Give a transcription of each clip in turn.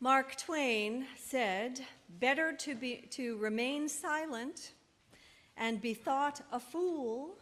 Mark Twain said, "Better to remain silent and be thought a fool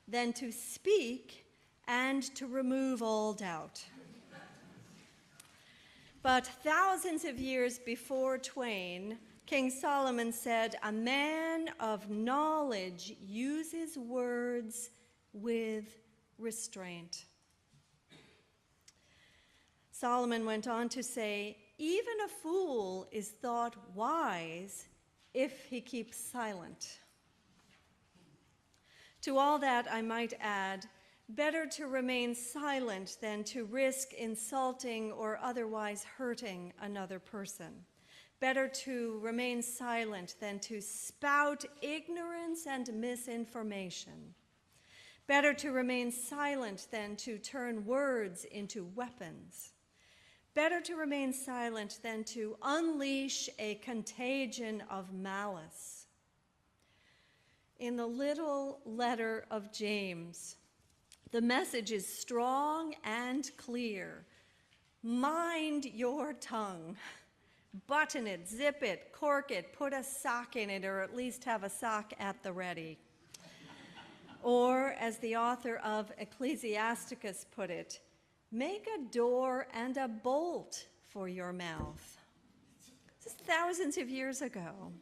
than to speak and to remove all doubt." But thousands of years before Twain, King Solomon said, "A man of knowledge uses words with restraint." Solomon went on to say, "Even a fool is thought wise if he keeps silent." To all that I might add, better to remain silent than to risk insulting or otherwise hurting another person. Better to remain silent than to spout ignorance and misinformation. Better to remain silent than to turn words into weapons. Better to remain silent than to unleash a contagion of malice. In the little letter of James, the message is strong and clear. Mind your tongue. Button it, zip it, cork it, put a sock in it, or at least have a sock at the ready. Or, as the author of Ecclesiasticus put it, make a door and a bolt for your mouth. This is thousands of years ago.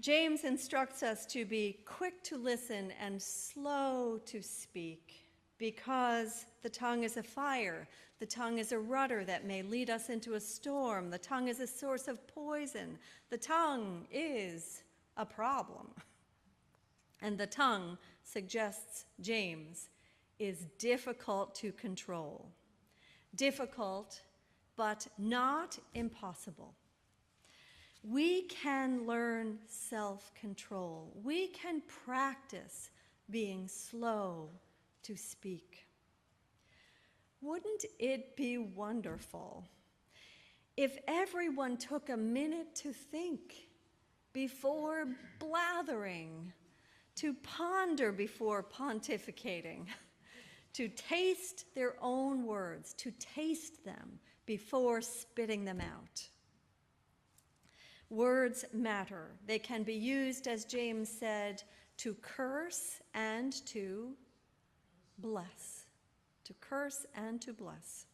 James instructs us to be quick to listen and slow to speak, because the tongue is a fire. The tongue is a rudder that may lead us into a storm. The tongue is a source of poison. The tongue is a problem. And the tongue, suggests James, is difficult to control. Difficult, but not impossible. We can learn self-control. We can practice being slow to speak. Wouldn't it be wonderful if everyone took a minute to think before blathering, to ponder before pontificating, to taste their own words, to taste them before spitting them out? Words matter. They can be used, as James said, to curse and to bless. To curse and to bless.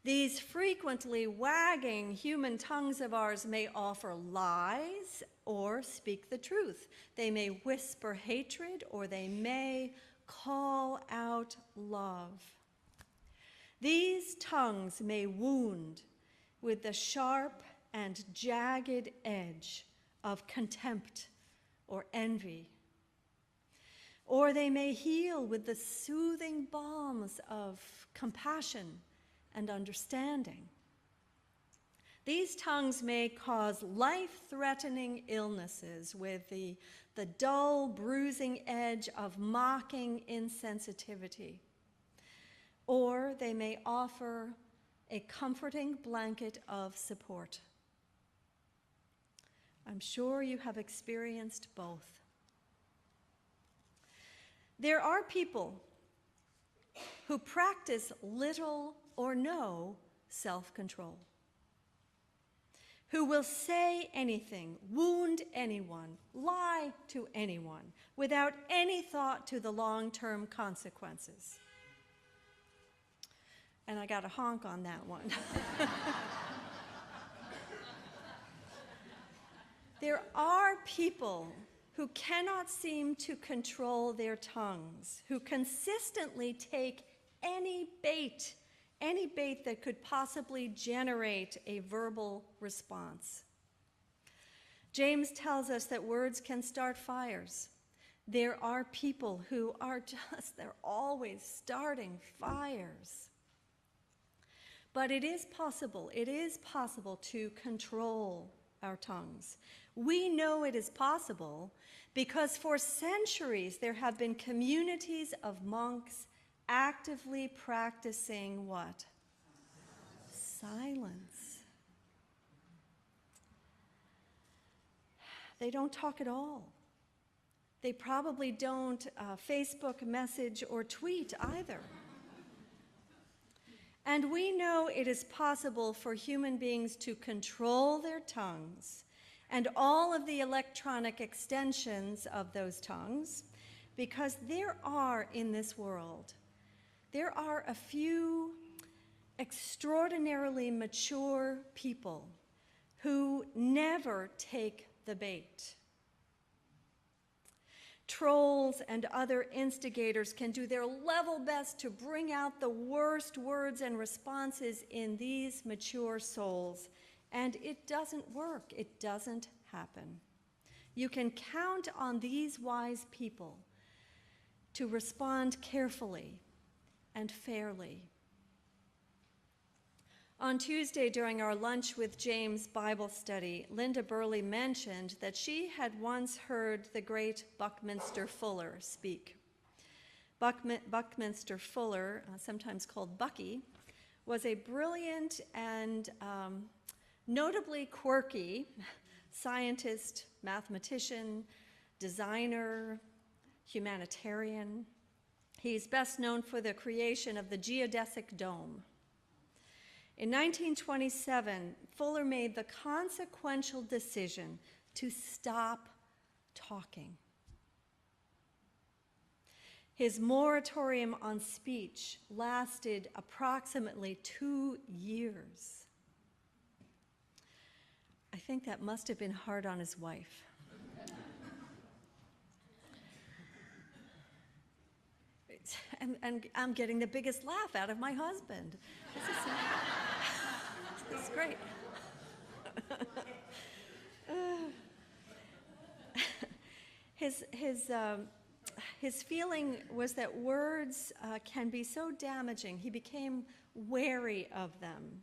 These frequently wagging human tongues of ours may offer lies or speak the truth. They may whisper hatred, or they may call out love. These tongues may wound with the sharp and jagged edge of contempt or envy. Or they may heal with the soothing balms of compassion and understanding. These tongues may cause life-threatening illnesses with the dull, bruising edge of mocking insensitivity. Or they may offer a comforting blanket of support. I'm sure you have experienced both. There are people who practice little or no self-control, who will say anything, wound anyone, lie to anyone, without any thought to the long-term consequences. And I got a honk on that one. There are people who cannot seem to control their tongues, who consistently take any bait that could possibly generate a verbal response. James tells us that words can start fires. There are people who are they're always starting fires. But it is possible to control our tongues. We know it is possible because for centuries there have been communities of monks actively practicing what? Silence. They don't talk at all. They probably don't Facebook message or tweet either. And we know it is possible for human beings to control their tongues and all of the electronic extensions of those tongues, because there are in this world, there are a few extraordinarily mature people who never take the bait. Trolls and other instigators can do their level best to bring out the worst words and responses in these mature souls, and it doesn't work. It doesn't happen. You can count on these wise people to respond carefully and fairly. On Tuesday, during our Lunch with James Bible study, Linda Burley mentioned that she had once heard the great Buckminster Fuller speak. Buckminster Fuller, sometimes called Bucky, was a brilliant and notably quirky scientist, mathematician, designer, humanitarian. He's best known for the creation of the geodesic dome. In 1927, Fuller made the consequential decision to stop talking. His moratorium on speech lasted approximately 2 years. I think that must have been hard on his wife. And I'm getting the biggest laugh out of my husband. This is great. His feeling was that words can be so damaging. He became wary of them.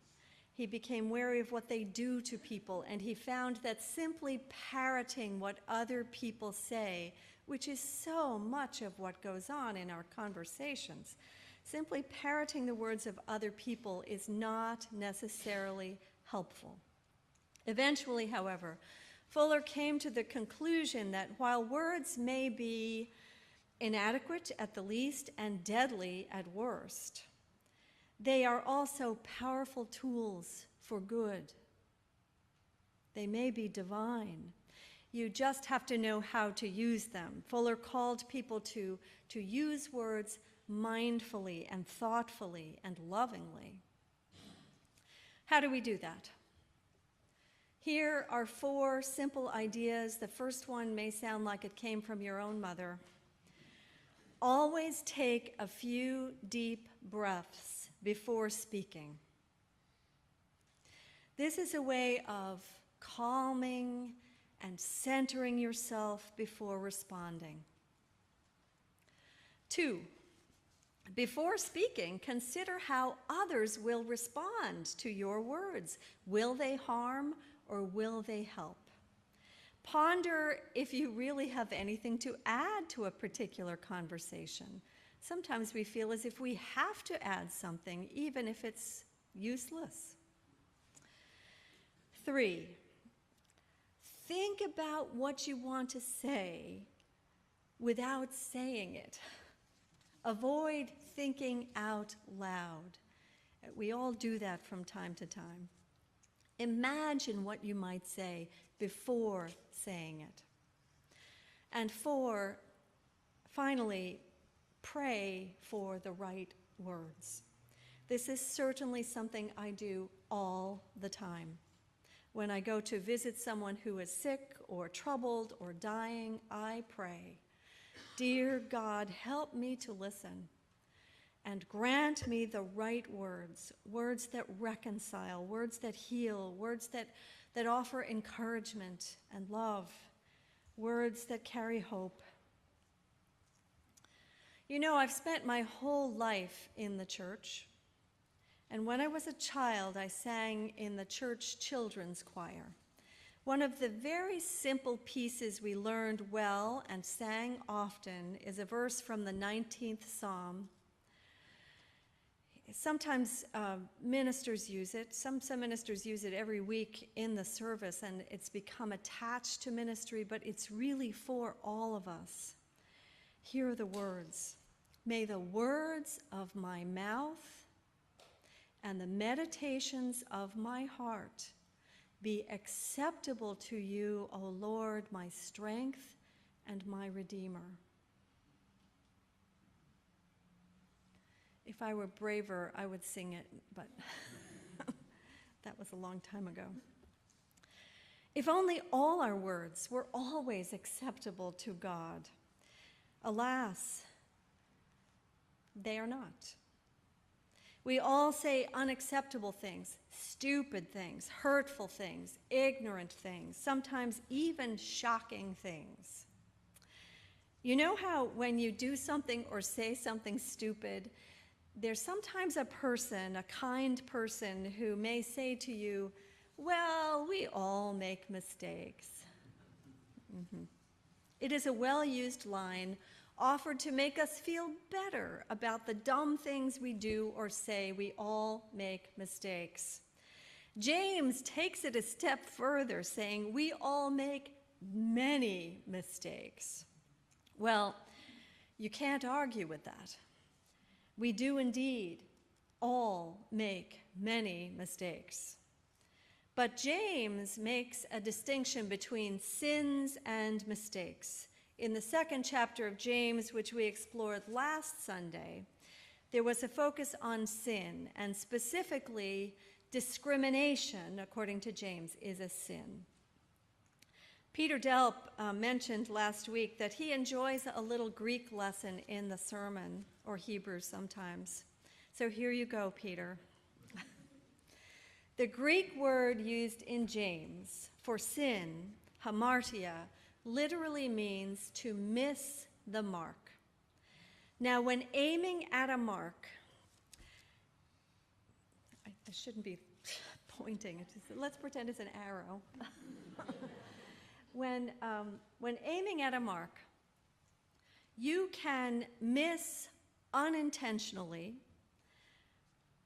He became wary of what they do to people, and he found that simply parroting what other people say, which is so much of what goes on in our conversations, simply parroting the words of other people is not necessarily helpful. Eventually, however, Fuller came to the conclusion that while words may be inadequate at the least and deadly at worst, they are also powerful tools for good. They may be divine. You just have to know how to use them. Fuller called people to use words mindfully and thoughtfully and lovingly. How do we do that? Here are 4 simple ideas. The first one may sound like it came from your own mother. Always take a few deep breaths before speaking. This is a way of calming and centering yourself before responding. 2, before speaking, consider how others will respond to your words. Will they harm or will they help? Ponder if you really have anything to add to a particular conversation. Sometimes we feel as if we have to add something, even if it's useless. 3, think about what you want to say without saying it. Avoid thinking out loud. We all do that from time to time. Imagine what you might say before saying it. And 4, finally, pray for the right words. This is certainly something I do all the time. When I go to visit someone who is sick or troubled or dying, I pray, "Dear God, help me to listen and grant me the right words, words that reconcile, words that heal, words that offer encouragement and love, words that carry hope." You know, I've spent my whole life in the church, and when I was a child, I sang in the church children's choir. One of the very simple pieces we learned well and sang often is a verse from the 19th Psalm. Sometimes ministers use it. Some ministers use it every week in the service, and it's become attached to ministry, but it's really for all of us. Here are the words. "May the words of my mouth and the meditations of my heart be acceptable to you, O Lord, my strength and my Redeemer. If I were braver, I would sing it, but that was a long time ago. If only all our words were always acceptable to God. Alas, they are not. We all say unacceptable things, stupid things, hurtful things, ignorant things, sometimes even shocking things. You know how when you do something or say something stupid, there's sometimes a person, a kind person, who may say to you, well, we all make mistakes. It is a well-used line offered to make us feel better about the dumb things we do or say. We all make mistakes. James takes it a step further, saying we all make many mistakes. Well, you can't argue with that. We do indeed all make many mistakes. But James makes a distinction between sins and mistakes. In the second chapter of James, which we explored last Sunday, there was a focus on sin, and specifically discrimination, according to James, is a sin. Peter Delp mentioned last week that he enjoys a little Greek lesson in the sermon, or Hebrew sometimes. So here you go, Peter. The Greek word used in James for sin, hamartia, literally means to miss the mark. Now, when aiming at a mark, I shouldn't be pointing. Let's pretend it's an arrow. When aiming at a mark, you can miss unintentionally,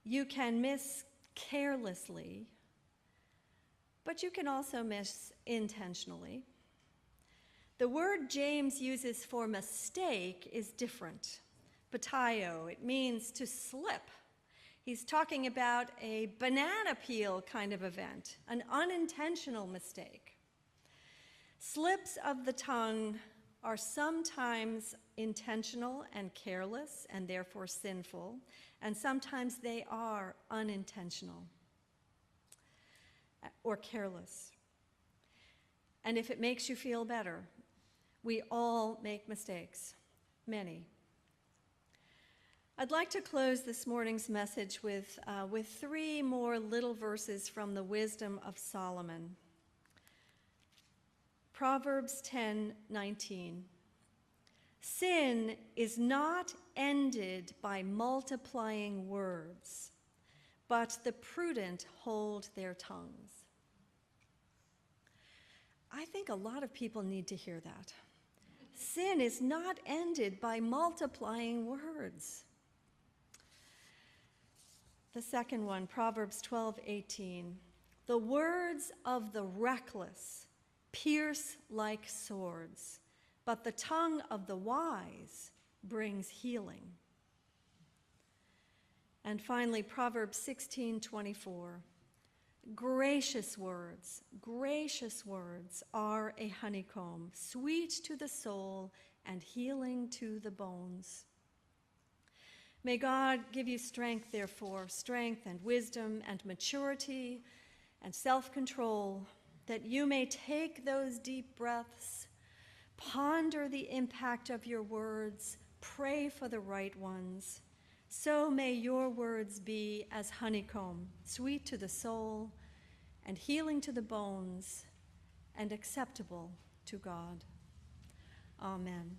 you can miss carelessly, but you can also miss intentionally. The word James uses for mistake is different. Bataio, it means to slip. He's talking about a banana peel kind of event, an unintentional mistake. Slips of the tongue are sometimes intentional and careless and therefore sinful, and sometimes they are unintentional or careless. And if it makes you feel better, we all make mistakes, many. I'd like to close this morning's message with 3 more little verses from the Wisdom of Solomon. Proverbs 10:19. Sin is not ended by multiplying words, but the prudent hold their tongues. I think a lot of people need to hear that. Sin is not ended by multiplying words. The second one, Proverbs 12:18. The words of the reckless pierce like swords, but the tongue of the wise brings healing. And finally, Proverbs 16:24. Gracious words are a honeycomb, sweet to the soul and healing to the bones. May God give you strength, therefore, strength and wisdom and maturity and self-control, that you may take those deep breaths, ponder the impact of your words, pray for the right ones. So may your words be as honeycomb, sweet to the soul and healing to the bones and acceptable to God. Amen.